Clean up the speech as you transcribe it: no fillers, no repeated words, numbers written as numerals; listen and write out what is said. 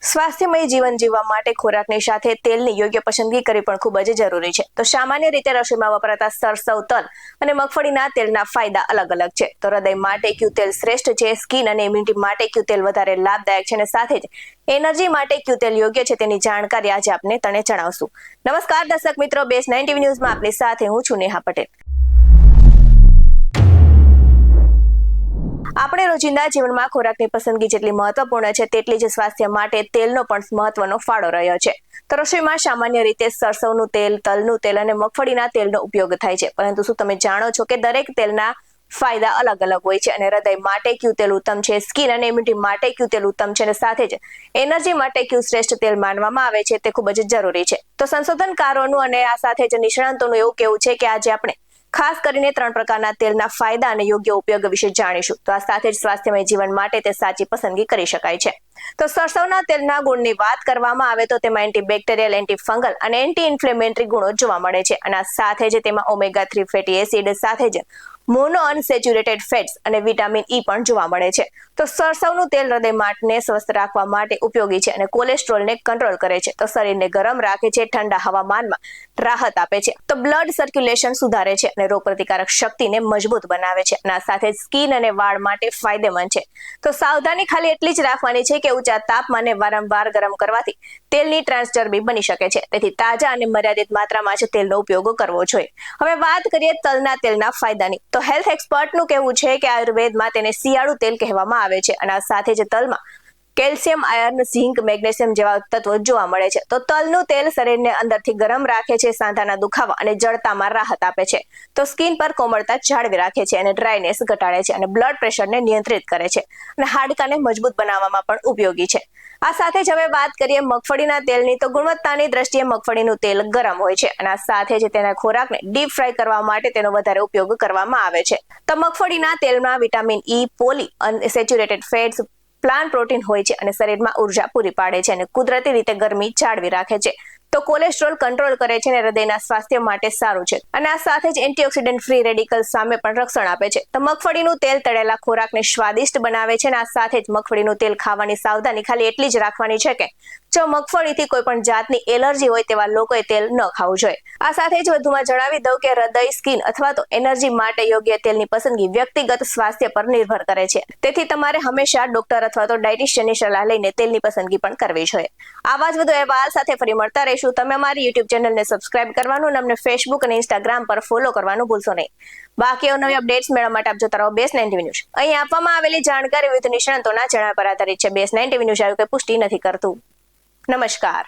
સ્વાસ્થ્યમય જીવન જીવવા માટે ખોરાકની સાથે તેલની યોગ્ય પસંદગી કરવી પણ ખૂબ જ જરૂરી છે. તો સામાન્ય રીતે રસોઈમાં વપરાતા સરસવ, તલ અને મગફળીના તેલના ફાયદા અલગ અલગ છે. તો હૃદય માટે કયું તેલ શ્રેષ્ઠ છે, સ્કિન અને ઇમ્યુનિટી માટે કયું તેલ વધારે લાભદાયક છે અને સાથે જ એનર્જી માટે કયું તેલ યોગ્ય છે તેની જાણકારી આજે આપને તને જણાવશું. નમસ્કાર દર્શક મિત્રો, બેસ 9 TV ન્યૂઝમાં આપની સાથે હું છું નેહા પટેલ. આપણે રોજિંદા જીવનમાં ખોરાકની પસંદગી જેટલી મહત્વપૂર્ણ છે તેટલી જ સ્વાસ્થ્ય માટે તેલનો પણ મહત્વનો ફાળો રહ્યો છે. તો રસોઈમાં સામાન્ય રીતે સરસવનું તેલ, તલનું તેલ અને મગફળીના તેલનો ઉપયોગ થાય છે. પરંતુ શું તમે જાણો છો કે દરેક તેલના ફાયદા અલગ અલગ હોય છે અને હૃદય માટે કયું તેલ ઉત્તમ છે, સ્કિન અને ઇમ્યુનિટી માટે કયું તેલ ઉત્તમ છે અને સાથે જ એનર્જી માટે કયું શ્રેષ્ઠ તેલ માનવામાં આવે છે તે ખૂબ જ જરૂરી છે. તો સંશોધનકારોનું અને આ સાથે જ નિષ્ણાંતોનું એવું કહેવું છે કે આજે આપણે ખાસ કરીને 3 પ્રકારના તેલના ફાયદા અને યોગ્ય ઉપયોગ વિશે જાણીશું. તો આ સાથે જ સ્વાસ્થ્યમય જીવન માટે તે સાચી પસંદગી કરી શકાય છે. તો સરસવના તેલના ગુણની વાત કરવામાં આવે તો તેમાં એન્ટીબેક્ટેરિયલ, એન્ટીફંગલ અને એન્ટી ઇન્ફ્લેમેટરી ગુણો જોવા મળે છે અને આ સાથે જ તેમાં ઓમેગા 3 ફેટી એસિડ સાથે જ મોનો અનસેચ્યુરેટેડ ફેટ્સ અને વિટામિન ઈ પણ જોવા મળે છે. તો સરસવનું તેલ હૃદય માટે સ્વસ્થ રાખવા માટે ઉપયોગી છે અને કોલેસ્ટ્રોલને કંટ્રોલ કરે છે. તો શરીરને ગરમ રાખે છે, ઠંડા હવામાનમાં રાહત આપે છે. તો બ્લડ સર્ક્યુલેશન સુધારે છે અને રોગપ્રતિકારક શક્તિને મજબૂત બનાવે છે અને આ સાથે સ્કિન અને વાળ માટે ફાયદેમંદ છે. તો સાવધાની ખાલી એટલી જ રાખવાની છે કે ઊંચા તાપમાને વારંવાર ગરમ કરવાથી તેલની ટ્રાન્સચરબી બની શકે છે. તેથી તાજા અને મર્યાદિત માત્રામાં જ તેલનો ઉપયોગ કરવો જોઈએ. હવે વાત કરીએ તલના તેલના ફાયદાની. તો હેલ્થ એક્સપર્ટનું કહેવું છે કે આયુર્વેદમાં તેને શિયાળુ તેલ કહેવામાં આવે છે અને આ સાથે જ તલમાં કેલ્શિયમ, આયર્ન, ઝિંક, મેગ્નેશિયમ જેવા તત્વો જોવા મળે છે. તો તલનું તેલ શરીરને અંદરથી ગરમ રાખે છે, સાંધાના દુખાવા અને જળતામાં રાહત આપે છે. તો સ્કિન પર કોમળતા જાળવી રાખે છે અને ડ્રાયનેસ ઘટાડે છે અને બ્લડ પ્રેશરને નિયંત્રિત કરે છે અને હાડકાને મજબૂત બનાવવામાં પણ ઉપયોગી છે. આ સાથે જ હવે વાત કરીએ મગફળીના તેલની. તો ગુણવત્તાની દ્રષ્ટિએ મગફળીનું તેલ ગરમ હોય છે અને આ સાથે જ તેના ખોરાકને ડીપ ફ્રાય કરવા માટે તેનો વધારે ઉપયોગ કરવામાં આવે છે. તો મગફળીના તેલમાં vitamin E, poly unsaturated fats, plant protein હોય છે અને શરીરમાં ઉર્જા પૂરી પાડે છે અને કુદરતી રીતે ગરમી જાળવી રાખે છે. તો કોલેસ્ટ્રોલ કંટ્રોલ કરે છે અને હૃદયના સ્વાસ્થ્ય માટે સારું છે અને આ સાથે જ એન્ટીઓક્સિડન્ટ ફ્રી રેડિકલ સામે પણ રક્ષણ આપે છે. તો મગફળીનું તેલ તળેલા ખોરાકને સ્વાદિષ્ટ બનાવે છે અને આ સાથે જ મગફળીનું તેલ ખાવાની સાવધાની ખાલી એટલી જ રાખવાની છે કે જો મગફળીથી કોઈ પણ જાતની એલર્જી હોય તેવા લોકોએ તેલ ન ખાવું જોઈએ. આ સાથે જ વધુમાં જણાવી દઉં કે હૃદય, સ્કિન અથવા તો એનર્જી માટે યોગ્ય તેલની પસંદગી વ્યક્તિગત સ્વાસ્થ્ય પર નિર્ભર કરે છે. તેથી તમારે હંમેશા ડોક્ટર અથવા તો ડાયટિશિયનની સલાહ લઈને તેલની પસંદગી પણ કરવી જોઈએ. આવા જ વધુ અહેવાલ સાથે ફરી મળતા રહીશું. તમે અમારી યુટ્યુબ ચેનલને સબસ્ક્રાઇબ કરવાનું અને અમને ફેસબુક અને ઇન્સ્ટાગ્રામ પર ફોલો કરવાનું ભૂલશો નહીં. બાકી નવી અપડેટ્સ મેળવવા માટે આપ જોતા રહો બેસ 9 TV ન્યૂઝ. અહીં આપવામાં આવેલી જાણકારી વિવિધ નિષ્ણાંતોના જણાવ્યા પર આધારિત છે. બેસ 9 TV ન્યૂઝ આવી કોઈ પુષ્ટિ નથી કરતું. નમસ્કાર.